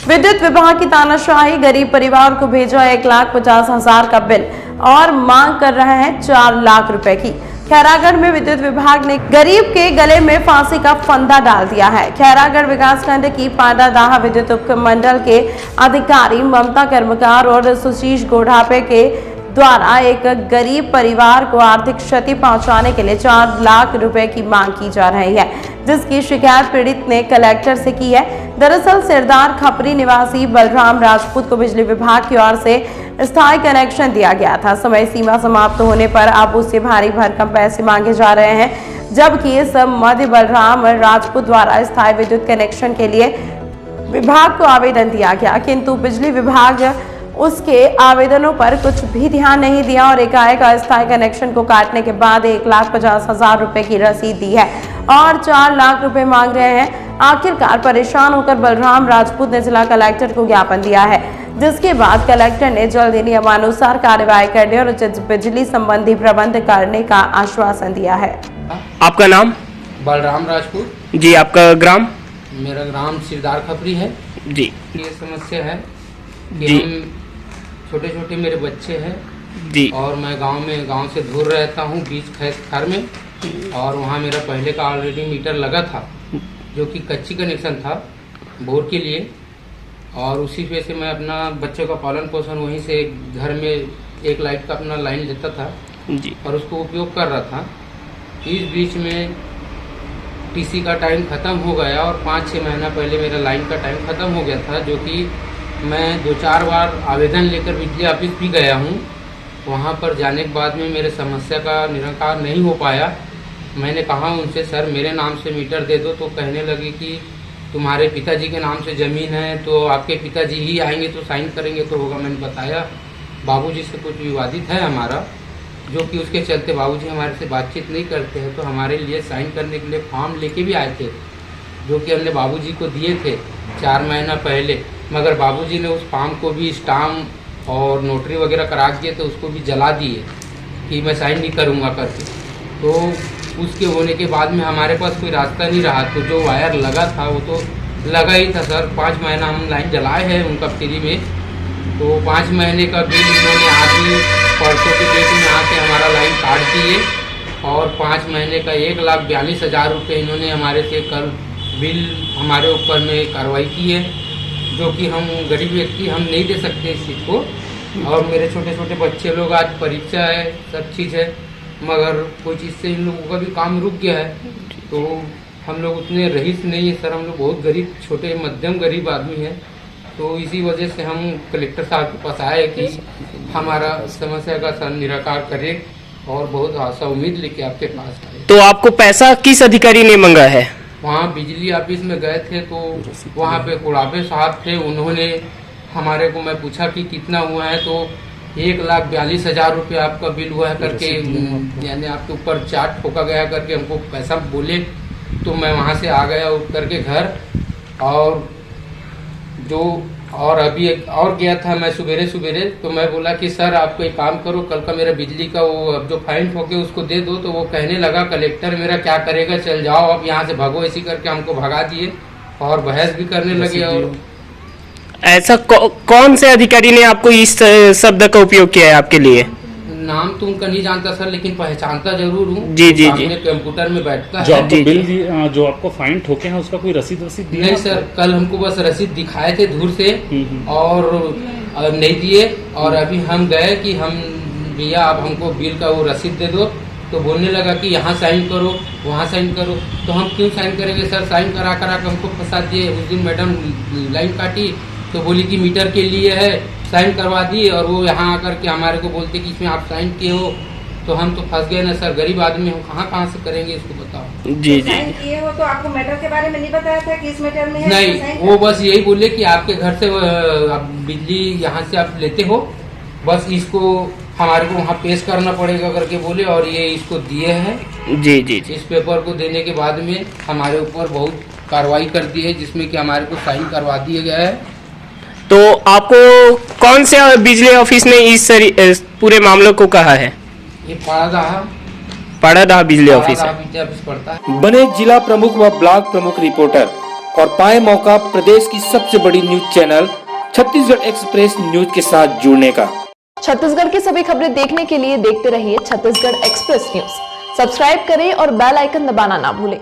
विद्युत विभाग की तानाशाही, गरीब परिवार को भेजा 1,50,000 का बिल और मांग कर रहे हैं 4 लाख रुपए की। खैरागढ़ में विद्युत विभाग ने गरीब के गले में फांसी का फंदा डाल दिया है। खैरागढ़ विकासखंड की पांडादाह विद्युत उपमंडल के अधिकारी ममता कर्मकार और सुशीष गोढ़ापे के द्वारा एक गरीब परिवार को आर्थिक क्षति पहुंचाने के लिए 4 लाख रुपए की मांग की जा रही है, जिसकी शिकायत पीड़ित ने कलेक्टर से की है। दरअसल सिरदार खपरी निवासी बलराम राजपूत को बिजली विभाग की ओर से स्थायी कनेक्शन दिया गया था। समय सीमा समाप्त होने पर अब उससे भारी भरकम पैसे मांगे जा रहे हैं, जबकि इस मध्य बलराम राजपूत द्वारा स्थायी विद्युत कनेक्शन के लिए विभाग को आवेदन दिया गया, किंतु बिजली विभाग उसके आवेदनों पर कुछ भी ध्यान नहीं दिया और एकाएक अस्थायी कनेक्शन को काटने के बाद 1,50,000 रुपए की रसीद दी है और 4 लाख रुपए मांग रहे हैं। आखिरकार परेशान होकर बलराम राजपूत ने जिला कलेक्टर को ज्ञापन दिया है, जिसके बाद कलेक्टर ने जल्द ही नियमानुसार कार्रवाई करने और उचित बिजली संबंधी प्रबंध करने का आश्वासन दिया है। आपका नाम? बलराम राजपूत जी। आपका ग्राम? मेरा ग्राम सिरदार खपरी है जी। ये समस्या है कि जी। हम छोटे छोटे मेरे बच्चे हैं जी। और मैं गांव से दूर रहता हूं, बीच खेत में, और वहां मेरा पहले का ऑलरेडी मीटर लगा था, जो कि कच्ची कनेक्शन था बोर के लिए, और उसी पे से मैं अपना बच्चों का पालन पोषण वहीं से घर में एक लाइट का अपना लाइन लेता था जी। और उसको उपयोग कर रहा था। इस बीच में टीसी का टाइम ख़त्म हो गया और 5-6 महीना पहले मेरा लाइन का टाइम ख़त्म हो गया था, जो कि मैं 2-4 बार आवेदन लेकर बिजली ऑफिस भी गया हूँ। वहाँ पर जाने के बाद में मेरे समस्या का निराकरण नहीं हो पाया। मैंने कहा उनसे, सर मेरे नाम से मीटर दे दो, तो कहने लगे कि तुम्हारे पिताजी के नाम से ज़मीन है, तो आपके पिताजी ही आएंगे तो साइन करेंगे तो होगा। मैंने बताया बाबूजी से कुछ विवादित है हमारा, जो कि उसके चलते बाबूजी हमारे से बातचीत नहीं करते हैं, तो हमारे लिए साइन करने के लिए फॉर्म लेके भी आए थे, जो कि हमने बाबूजी को दिए थे 4 महीना पहले, मगर बाबूजी ने उस फॉर्म को भी स्टाम्प और नोटरी वगैरह करा दिए, तो उसको भी जला दिए कि मैं साइन नहीं करूँगा करके। तो उसके होने के बाद में हमारे पास कोई रास्ता नहीं रहा, तो जो वायर लगा था वो तो लगा ही था सर। 5 महीना हम लाइन जलाए हैं उनका फ्री में, तो 5 महीने का बिल इन्होंने आज परसों के डेट में आके हमारा लाइन काट दिए और 5 महीने का 1,42,000 रुपये इन्होंने हमारे से कल बिल हमारे ऊपर में कार्रवाई की है, जो कि हम गरीब व्यक्ति हम नहीं दे सकते इस चीज़ को। और मेरे छोटे छोटे बच्चे लोग, आज परीक्षा है, सब चीज़ है, मगर कोई चीज़ से इन लोगों का भी काम रुक गया है। तो हम लोग उतने रईस नहीं है सर, हम लोग बहुत गरीब, छोटे मध्यम गरीब आदमी हैं। तो इसी वजह से हम कलेक्टर साहब के पास आए कि हमारा समस्या का निराकरण करें, और बहुत आशा उम्मीद लेके आपके पास आए। तो आपको पैसा किस अधिकारी ने मांगा है? वहाँ बिजली ऑफिस में गए थे, तो वहाँ पे कुड़ाबे साहब थे, उन्होंने हमारे को, मैं पूछा कि कितना हुआ है, तो 1,42,000 रुपये आपका बिल हुआ है करके, यानी आपके ऊपर चार्ट ठोका गया करके हमको पैसा बोले। तो मैं वहाँ से आ गया उठ करके घर, और अभी एक और गया था मैं सुबेरे, तो मैं बोला कि सर आप एक काम करो, कल का मेरा बिजली का वो अब जो फाइन ठोके उसको दे दो। तो वो कहने लगा कलेक्टर मेरा क्या करेगा, चल जाओ अब यहाँ से भागो, ऐसी करके हमको भगा दिए और बहस भी करने लगे। और ऐसा कौन से अधिकारी ने आपको इस शब्द का उपयोग किया है आपके लिए? नाम तो उनका नहीं जानता सर, लेकिन पहचानता जरूर हूँ। जी जी जी। कंप्यूटर में बैठता जो है। आपको बिल जो आपको फाइन ठोके हैं उसका कोई रसीद दिया? नहीं सर, कल हमको बस रसीद दिखाए थे दूर से और नहीं दिए, और अभी हम गए कि हम भैया आप हमको बिल का वो रसीद दे दो, तो बोलने लगा कि यहाँ साइन करो, वहाँ साइन करो। तो हम क्यों साइन करेंगे सर, साइन करा के हमको फंसा दिए। उस दिन मैडम लाइन काटी तो बोली कि मीटर के लिए है, साइन करवा दिए, और वो यहाँ आकर के हमारे को बोलते कि इसमें आप साइन किए हो। तो हम तो फंस गए ना सर, गरीब आदमी हम कहाँ से करेंगे इसको, बताओ। जी जी। साइन किए हो तो आपको मैटर के बारे में नहीं बताया था कि इस मैटर में है? नहीं, वो बस यही बोले कि आपके घर से आप बिजली यहाँ से आप लेते हो, बस इसको हमारे को वहाँ पेश करना पड़ेगा करके बोले, और ये इसको दिए हैं। जी जी। इस पेपर को देने के बाद में हमारे ऊपर बहुत कार्रवाई कर दी है, जिसमें कि हमारे को साइन करवा दिया गया है। तो आपको कौन से बिजली ऑफिस ने इस पूरे मामले को कहा है? ये पाड़ादाह बिजली ऑफिस है। पड़ता है। बने जिला प्रमुख व ब्लॉक प्रमुख रिपोर्टर और पाए मौका प्रदेश की सबसे बड़ी news channel Chhattisgarh express news के साथ जुड़ने का। छत्तीसगढ़ की सभी खबरें देखने के लिए देखते रहिए छत्तीसगढ़ एक्सप्रेस न्यूज। सब्सक्राइब करें और बेल आइकन दबाना ना भूलें।